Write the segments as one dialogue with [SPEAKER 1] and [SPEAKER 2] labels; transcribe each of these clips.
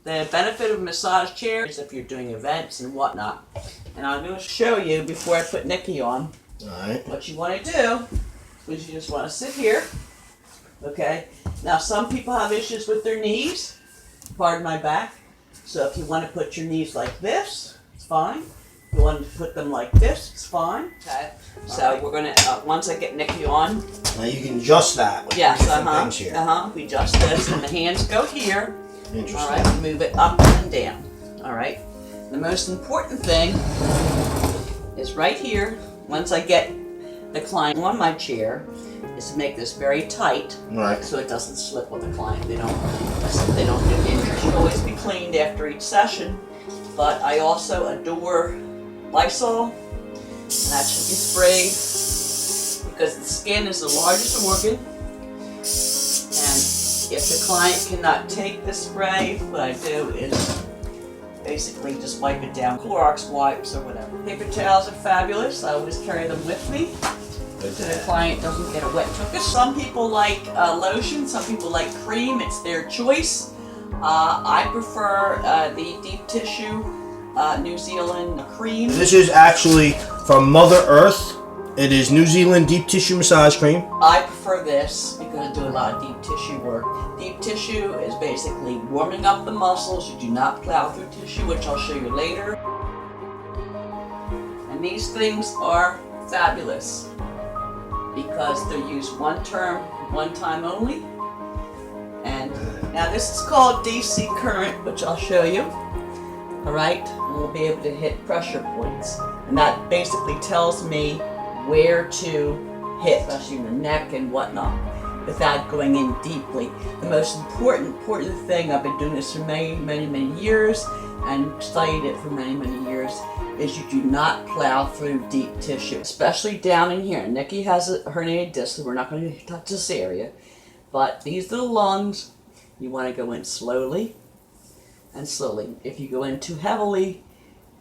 [SPEAKER 1] The benefit of a massage chair is if you're doing events and whatnot. And I'm going to show you before I put Nikki on.
[SPEAKER 2] Alright.
[SPEAKER 1] What you want to do is you just want to sit here. Okay? Now some people have issues with their knees. Pardon my back. So if you want to put your knees like this, it's fine. If you want to put them like this, it's fine. Okay? So we're going to, once I get Nikki on.
[SPEAKER 2] Now you can adjust that with
[SPEAKER 1] Yes,
[SPEAKER 2] different things here.
[SPEAKER 1] we adjust this and the hands go here.
[SPEAKER 2] Interesting.
[SPEAKER 1] All right, move it up and down. All right. The most important thing is right here. Once I get the client on my chair, is to make this very tight,
[SPEAKER 2] Right.
[SPEAKER 1] so it doesn't slip on the client. They don't get injured. It should always be cleaned after each session. But I also adore Lysol. And that should be sprayed because the skin is the largest organ. And if the client cannot take the spray, what I do is basically just wipe it down. Clorox wipes or whatever. Paper towels are fabulous. I always carry them with me so the client doesn't get a wet tuchus. Some people like lotion, some people like cream. It's their choice. I prefer the deep tissue New Zealand cream.
[SPEAKER 2] This is actually from Mother Earth. It is New Zealand deep tissue massage cream.
[SPEAKER 1] I prefer this because I do a lot of deep tissue work. Deep tissue is basically warming up the muscles. You do not plow through tissue, which I'll show you later. And these things are fabulous because they're used one time only. And now this is called DC current, which I'll show you. All right, and we'll be able to hit pressure points. And that basically tells me where to hit, especially in the neck and whatnot, without going in deeply. The most important thing, I've been doing this for many years and studied it for many years, is you do not plow through deep tissue, especially down in here. Nikki has a herniated disc, so we're not going to touch this area. But these are the lungs. You want to go in slowly and slowly. If you go in too heavily,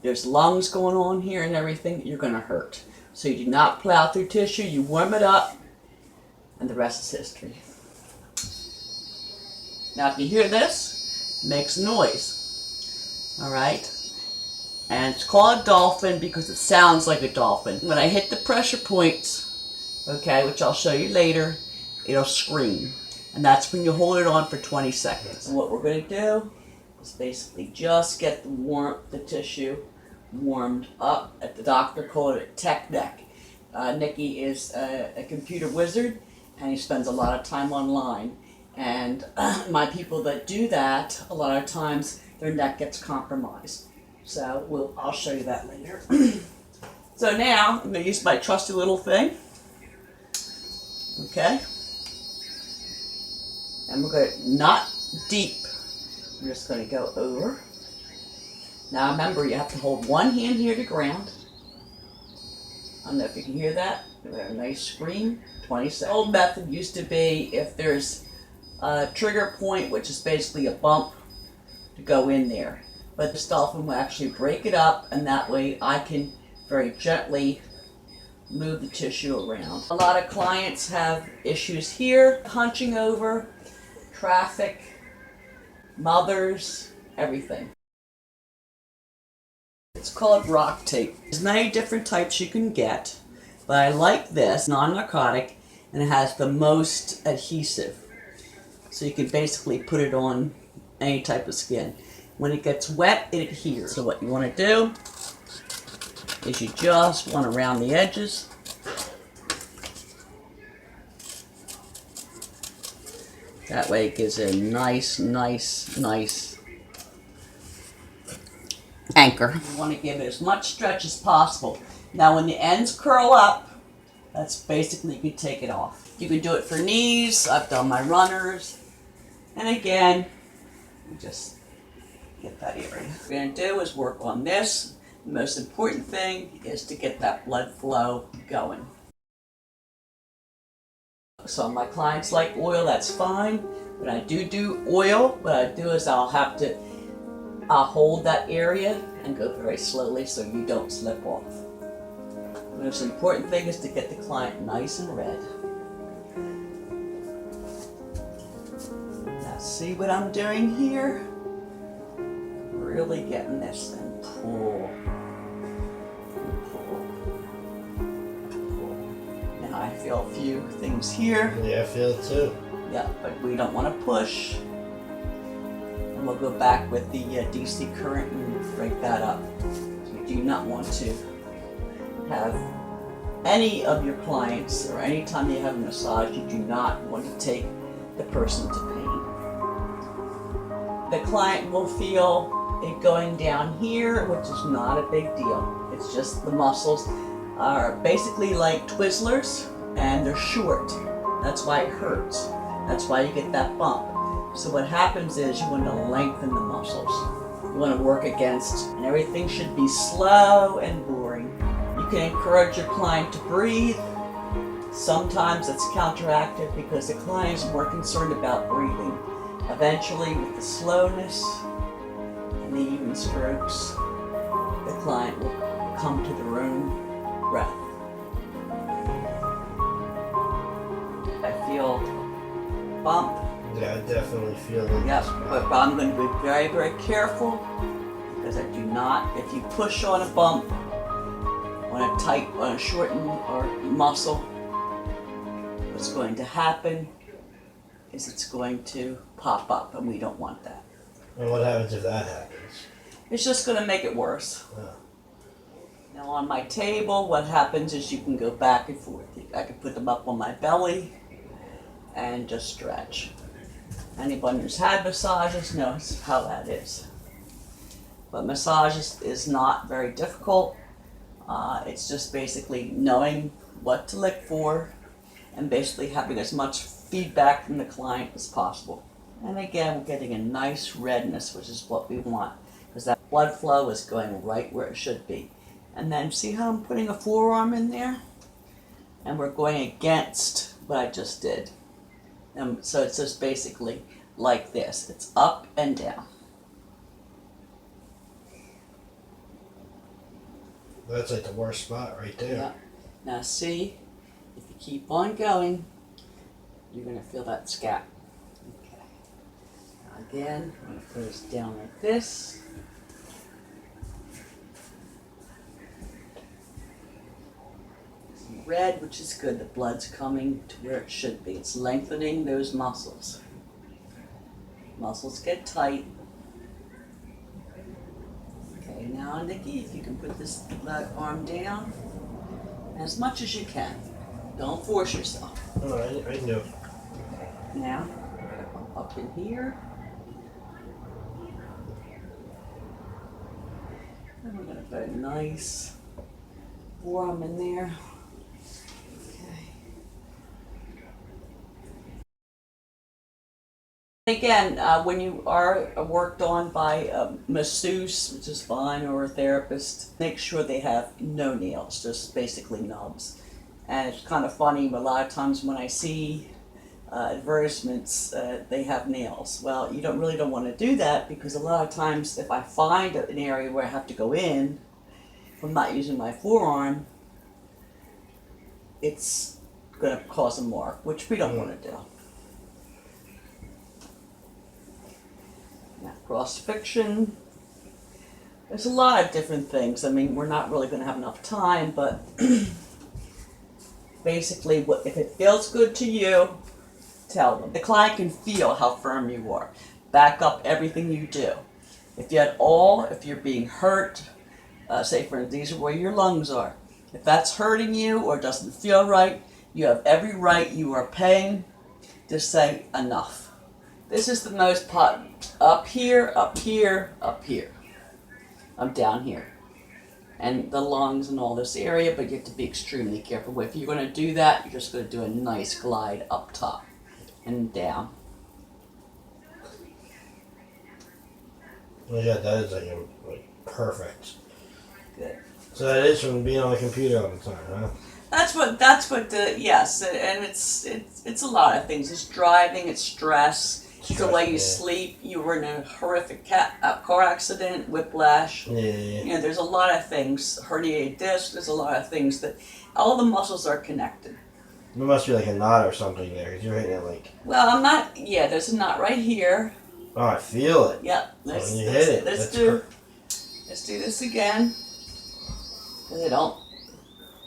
[SPEAKER 1] there's lungs going on here and everything, you're going to hurt. So you do not plow through tissue, you warm it up, and the rest is history. Now if you hear this, it makes noise. All right? And it's called a dolphin because it sounds like a dolphin. When I hit the pressure points, okay, which I'll show you later, it'll scream. And that's when you hold it on for 20 seconds. And what we're going to do is basically just get the tissue warmed up. The doctor called it tech neck. Nikki is a computer wizard and he spends a lot of time online. And my people that do that, a lot of times their neck gets compromised. So I'll show you that later. So now I'm going to use my trusty little thing. Okay. And we're going to, not deep, we're just going to go over. Now remember, you have to hold one hand here to ground. I don't know if you can hear that. A nice scream. 20 seconds. The old method used to be if there's a trigger point, which is basically a bump, to go in there. But this dolphin will actually break it up, and that way I can very gently move the tissue around. A lot of clients have issues here, hunching over, traffic, mothers, everything. It's called rock tape. There's many different types you can get, but I like this, non-narcotic, and it has the most adhesive. So you can basically put it on any type of skin. When it gets wet, it adheres. So what you want to do is you just want to round the edges. That way it gives it a nice anchor. You want to give it as much stretch as possible. Now when the ends curl up, that's basically, you can take it off. You can do it for knees. I've done my runners. And again, just get that area. What we're going to do is work on this. The most important thing is to get that blood flow going. Some of my clients like oil, that's fine. When I do oil, what I do is I'll hold that area and go very slowly so you don't slip off. The most important thing is to get the client nice and red. Now see what I'm doing here? really get in this and pull. And pull. Now I feel a few things here.
[SPEAKER 2] Yeah, I feel it too.
[SPEAKER 1] Yeah, but we don't want to push. And we'll go back with the DC current and break that up. You do not want to have any of your clients, or any time you have a massage, you do not want to take the person to pain. The client will feel it going down here, which is not a big deal. It's just the muscles are basically like Twizzlers, and they're short. That's why it hurts. That's why you get that bump. So what happens is you want to lengthen the muscles. You want to work against, and everything should be slow and boring. You can encourage your client to breathe. Sometimes it's counteractive because the client is more concerned about breathing. Eventually, with the slowness and the even strokes, the client will come to their own breath. I feel bump.
[SPEAKER 2] Yeah, I definitely feel it.
[SPEAKER 1] Yep, but I'm going to be very, very careful because I do not, if you push on a bump, on a shortened or muscle, what's going to happen is it's going to pop up, and we don't want that.
[SPEAKER 2] And what happens if that happens?
[SPEAKER 1] It's just going to make it worse.
[SPEAKER 2] Oh.
[SPEAKER 1] Now on my table, what happens is you can go back and forth. I can put them up on my belly and just stretch. Anyone who's had massages knows how that is. But massage is not very difficult. It's just basically knowing what to look for and basically having as much feedback from the client as possible. And again, we're getting a nice redness, which is what we want, because that blood flow is going right where it should be. And then see how I'm putting a forearm in there? And we're going against what I just did. So it's just basically like this. It's up and down.
[SPEAKER 2] That's like the worst spot right there.
[SPEAKER 1] Yeah. Now see, if you keep on going, you're going to feel that scap. Okay. Now again, I'm going to put this down like this. Some red, which is good. The blood's coming to where it should be. It's lengthening those muscles. Muscles get tight. Okay, now Nikki, if you can put this left arm down as much as you can. Don't force yourself.
[SPEAKER 2] Oh, I know.
[SPEAKER 1] Now, up in here. And we're going to put a nice forearm in there. Again, when you are worked on by a masseuse, which is fine, or a therapist, make sure they have no nails, just basically nubs. And it's kind of funny, but a lot of times when I see advertisements, they have nails. Well, you really don't want to do that, because a lot of times if I find an area where I have to go in, if I'm not using my forearm, it's going to cause a mark, which we don't want to do. Now, cross-fiction, there's a lot of different things. I mean, we're not really going to have enough time, but basically, if it feels good to you, tell them. The client can feel how firm you are. Back up everything you do. If you're being hurt, say for instance, these are where your lungs are. If that's hurting you or doesn't feel right, you have every right, you are paying, to say enough. This is the most part. Up here, up here, up here. I'm down here. And the lungs and all this area, but you have to be extremely careful. If you're going to do that, you're just going to do a nice glide up top and down.
[SPEAKER 2] Well, yeah, that is like perfect.
[SPEAKER 1] Good.
[SPEAKER 2] So that is from being on the computer all the time, huh?
[SPEAKER 1] That's what yes, and it's a lot of things. It's driving, it's stress. It's the way you sleep. You were in a horrific car accident, whiplash.
[SPEAKER 2] Yeah.
[SPEAKER 1] You know, there's a lot of things. Herniated disc. There's a lot of things that all the muscles are connected.
[SPEAKER 2] There must be like a knot or something there, because you're hitting it like.
[SPEAKER 1] Well, I'm not. Yeah, there's a knot right here,
[SPEAKER 2] Oh, I feel it.
[SPEAKER 1] Yep.
[SPEAKER 2] When you hit it.
[SPEAKER 1] Let's do this again. They don't.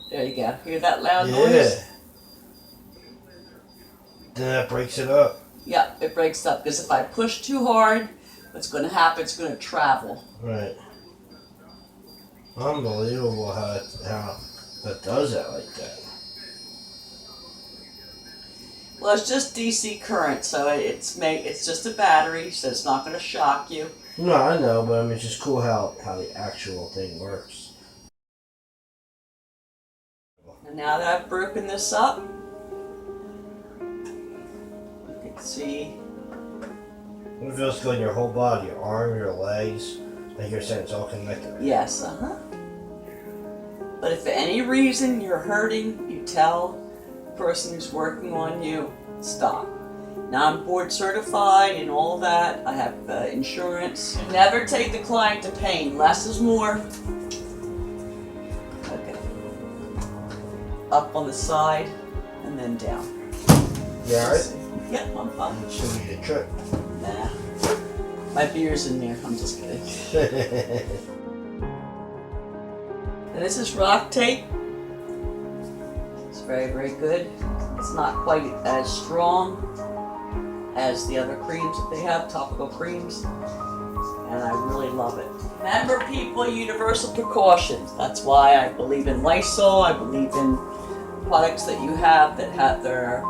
[SPEAKER 1] There you go. Hear that loud noise?
[SPEAKER 2] Then that breaks it up.
[SPEAKER 1] Yeah, it breaks up because if I push too hard, what's going to happen? It's going to travel.
[SPEAKER 2] Right. Unbelievable how that does that like that.
[SPEAKER 1] Well, it's just DC current, so it's just a battery, so it's not going to shock you.
[SPEAKER 2] No, I know, but I mean, it's just cool how the actual thing works.
[SPEAKER 1] And now that I've broken this up, you can see.
[SPEAKER 2] It feels good in your whole body, your arm, your legs. Like you're saying, it's all connected.
[SPEAKER 1] Yes, But if for any reason you're hurting, you tell the person who's working on you, stop. Now I'm board certified and all that. I have insurance. Never take the client to pain. Less is more. Okay. Up on the side and then down.
[SPEAKER 2] You alright?
[SPEAKER 1] Yep, I'm fine.
[SPEAKER 2] Should we get a trip?
[SPEAKER 1] Nah. My beer's in there. I'm just kidding. And this is rock tape. It's very, very good. It's not quite as strong as the other creams that they have, topical creams. And I really love it. Remember, people, universal precautions. That's why I believe in Lysol. I believe in products that you have that have their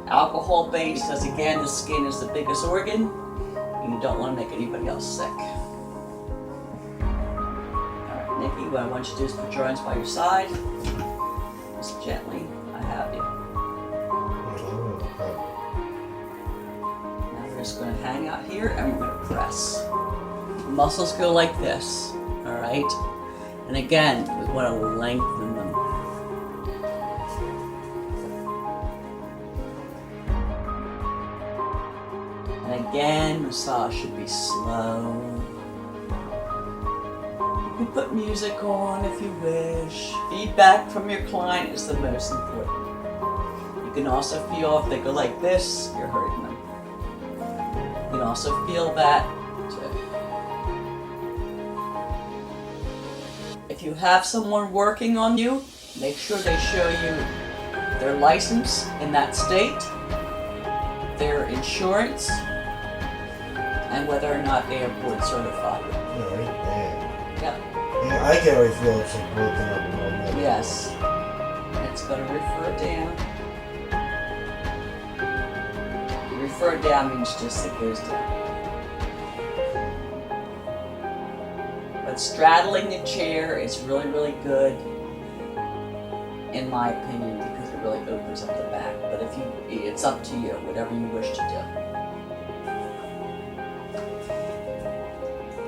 [SPEAKER 1] alcohol based, because again, the skin is the biggest organ. And you don't want to make anybody else sick. Alright, Nikki, what I want you to do is put your arms by your side. Just gently, I have you. Now we're just going to hang out here and we're going to press. The muscles go like this, alright? And again, we want to lengthen them. And again, massage should be slow. You can put music on if you wish. Feedback from your client is the most important. You can also feel if they go like this, you're hurting them. You can also feel that too. If you have someone working on you, make sure they show you their license in that state, their insurance, and whether or not they are board certified.
[SPEAKER 2] Right there.
[SPEAKER 1] Yep.
[SPEAKER 2] Yeah, I can already feel it's like broken up and all that.
[SPEAKER 1] Yes. It's going to refer down. Refer down means just it goes down. But straddling the chair is really, really good, in my opinion, because it really opens up the back. But if it's up to you, whatever you wish to do.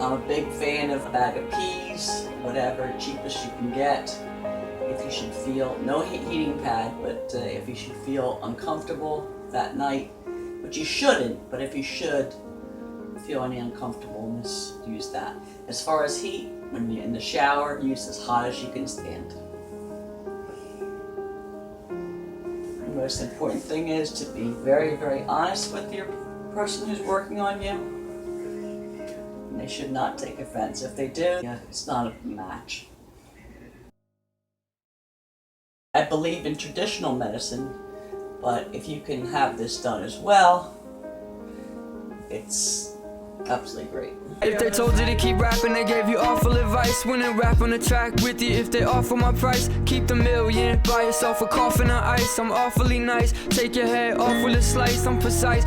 [SPEAKER 1] I'm a big fan of a bag of peas, whatever, cheapest you can get. If you should feel, no heating pad, but if you should feel uncomfortable that night, but you shouldn't, but if you should feel any uncomfortableness, use that. As far as heat, when you're in the shower, use as hot as you can stand. The most important thing is to be very, very honest with your person who's working on you. They should not take offense. If they do, yeah, it's not a match. I believe in traditional medicine, but if you can have this done as well, it's absolutely great.
[SPEAKER 3] If they told you to keep rapping, they gave you awful advice. When they rap on the track with you, if they offer my price, keep the million, buy yourself a coffin of ice. I'm awfully nice, take your head off with a slice, I'm precise.